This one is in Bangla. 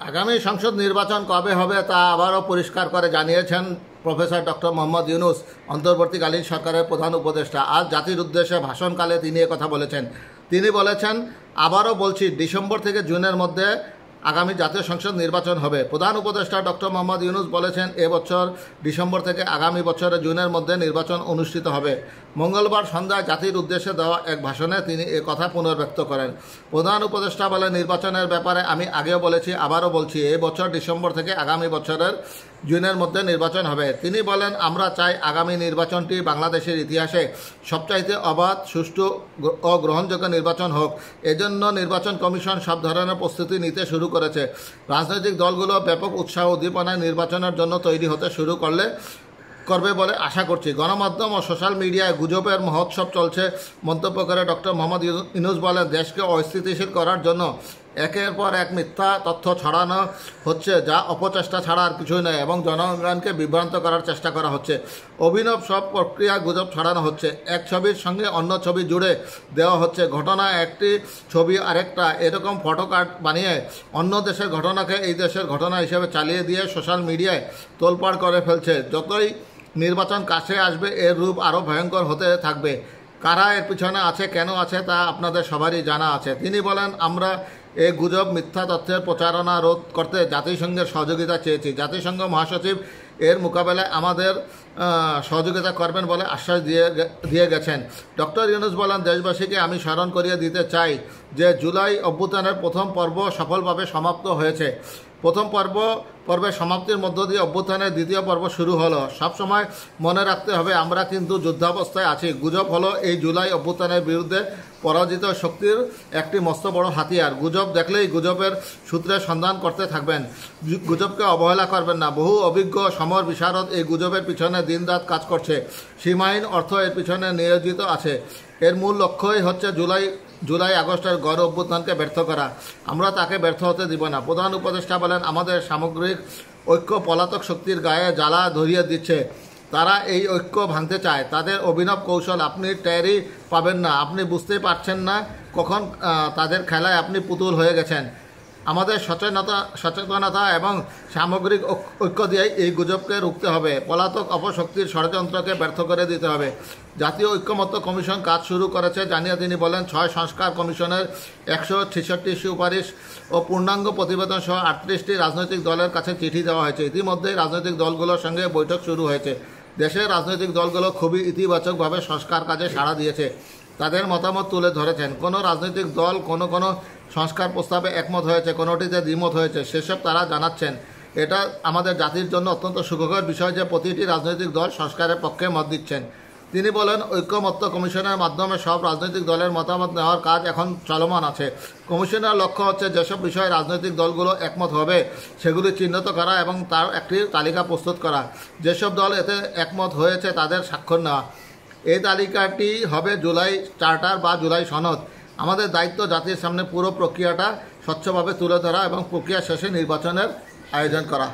আগামী সংসদ নির্বাচন কবে হবে তা আবারও পরিষ্কার করে জানিয়েছেন প্রফেসর ডক্টর মোহাম্মদ ইউনূস, অন্তর্বর্তীকালীন সরকারের প্রধান উপদেষ্টা। আজ জাতির উদ্দেশ্যে ভাষণকালে তিনি কথা বলেছেন। তিনি বলেছেন, আবারও বলছি, ডিসেম্বর থেকে জুনের মধ্যে আগামী জাতীয় সংসদ নির্বাচন হবে। প্রধান উপদেষ্টা ডক্টর মোহাম্মদ ইউনূস বলেছেন, এবছর ডিসেম্বর থেকে আগামী বছরের জুনের মধ্যে নির্বাচন অনুষ্ঠিত হবে। মঙ্গলবার সন্ধ্যায় জাতির উদ্দেশ্যে দেওয়া এক ভাষণে তিনি এ কথা পুনর্ব্যক্ত করেন। প্রধান উপদেষ্টা বলেন, নির্বাচনের ব্যাপারে আমি আগেও বলেছি, আবারও বলছি, এই বছর ডিসেম্বর থেকে আগামী বছরের জুনের মধ্যে নির্বাচন হবে। তিনি বলেন, আমরা চাই আগামী নির্বাচনটি বাংলাদেশের ইতিহাসে সবচাইতে অবাধ, সুষ্ঠু ও গ্রহণযোগ্য নির্বাচন হোক। এজন্য নির্বাচন কমিশন সব ধরনের প্রস্তুতি নিতে শুরু করেছে। রাজনৈতিক দলগুলো ব্যাপক উৎসাহ উদ্দীপনায় নির্বাচনের জন্য তৈরি হতে শুরু করবে বলে আশা করছি। গণমাধ্যম ও সোশ্যাল মিডিয়ায় গুজবের মহোৎসব চলছে মন্তব্য করে ডক্টর মোহাম্মদ ইউনূস বলেন, দেশকে অস্থিতিশীল করার জন্য একের পর এক মিথ্যা তথ্য ছড়ানো হচ্ছে, যা অপচেষ্টা ছাড়া আর কিছুই নয়, এবং জনগণকে বিভ্রান্ত করার চেষ্টা করা হচ্ছে। অভিনব সব প্রক্রিয়া গুজব ছড়ানো হচ্ছে। এক ছবির সঙ্গে অন্য ছবি জুড়ে দেওয়া হচ্ছে। ঘটনা একটি, ছবি আরেকটা, এরকম ফটোকার্ড বানিয়ে অন্য দেশের ঘটনাকে এই দেশের ঘটনা হিসেবে চালিয়ে দিয়ে সোশ্যাল মিডিয়ায় তোলপাড় করে ফেলছে। যতই নির্বাচন কাছে আসবে এর রূপ আরও ভয়ঙ্কর হতে থাকবে। কারা এর পিছনে আছে, কেন আছে, তা আপনাদের সবারই জানা আছে। তিনি বলেন, আমরা এই গুজব, মিথ্যা তথ্যের প্রচারণা রোধ করতে জাতিসংঘের সহযোগিতা চেয়েছি। জাতিসংঘ মহাসচিব এর মোকাবেলায় আমাদের সহযোগিতা করবেন বলে আশ্বাস দিয়ে গেছেন। ডক্টর ইউনূস বলেন, দেশবাসীকে আমি স্মরণ করিয়ে দিতে চাই যে জুলাই অভ্যুত্থানের প্রথম পর্ব সফলভাবে সমাপ্ত হয়েছে। প্রথম পর্বের সমাপ্তির মধ্য দিয়ে অভ্যুত্থানের দ্বিতীয় পর্ব শুরু হলো। সবসময় মনে রাখতে হবে, আমরা কিন্তু যুদ্ধাবস্থায় আছি। গুজব হলো এই জুলাই অভ্যুত্থানের বিরুদ্ধে পরাজিত শক্তির একটি মস্ত বড় হাতিয়ার। গুজব দেখলেই গুজবের সূত্রের সন্ধান করতে থাকবেন, গুজবকে অবহেলা করবেন না। বহু অভিজ্ঞ সমর বিশারদ এই গুজবের পিছনে দিনরাত কাজ করছে। সীমাহীন অর্থ এর পিছনে নিয়োজিত আছে। এর মূল লক্ষ্যই হচ্ছে জুলাই আগস্টের গণ অভ্যুত্থানকে ব্যর্থ করা। আমরা তাকে ব্যর্থ হতে দিব না। প্রধান উপদেষ্টা বলেন, আমাদের সামগ্রিক ঐক্য পলাতক শক্তির গায়ে জ্বালা ধরিয়ে দিচ্ছে। তারা এই ঐক্য ভাঙতে চায়। তাদের অভিনব কৌশল আপনি টেরই পাবেন না। আপনি বুঝতেই পারছেন না কখন তাদের খেলায় আপনি পুতুল হয়ে গেছেন। আমাদের সচেতনতা এবং সামগ্রিক ঐক্য দিয়েই এই গুজবকে রুখতে হবে। পলাতক অপশক্তির ষড়যন্ত্রকে ব্যর্থ করে দিতে হবে। জাতীয় ঐক্যমত্য কমিশন কাজ শুরু করেছে জানিয়ে তিনি বলেন, 6 সংস্কার কমিশনের 166 সুপারিশ ও পূর্ণাঙ্গ প্রতিবেদন সহ 38টি রাজনৈতিক দলের কাছে চিঠি দেওয়া হয়েছে। ইতিমধ্যেই রাজনৈতিক দলগুলোর সঙ্গে বৈঠক শুরু হয়েছে। দেশের রাজনৈতিক দলগুলো খুবই ইতিবাচকভাবে সংস্কার কাজে সাড়া দিয়েছে, তাদের মতামত তুলে ধরেছেন। কোনো রাজনৈতিক দল কোনো সংস্কার প্রস্তাবে একমত হয়েছে, কোনোটিতে দ্বিমত হয়েছে, সেসব তারা জানাচ্ছেন। এটা আমাদের জাতির জন্য অত্যন্ত সুখকর বিষয় যে প্রতিটি রাজনৈতিক দল সংস্কারের পক্ষে মত দিচ্ছেন। তিনি বলেন, ঐক্যমত্য কমিশনের মাধ্যমে সব রাজনৈতিক দলের মতামত নেওয়ার কাজ এখন চলমান আছে। কমিশনের লক্ষ্য হচ্ছে যেসব বিষয়ে রাজনৈতিক দলগুলো একমত হবে সেগুলি চিহ্নিত করা এবং তার একটি তালিকা প্রস্তুত করা। যেসব দল এতে একমত হয়েছে তাদের স্বাক্ষর নেওয়া। এই তালিকাটি হবে জুলাই চার্টার বা জুলাই সনদ। আমাদের দায়িত্ব জাতির সামনে পুরো প্রক্রিয়াটা স্বচ্ছভাবে তুলে ধরা এবং প্রক্রিয়া শেষে নির্বাচনের আয়োজন করা।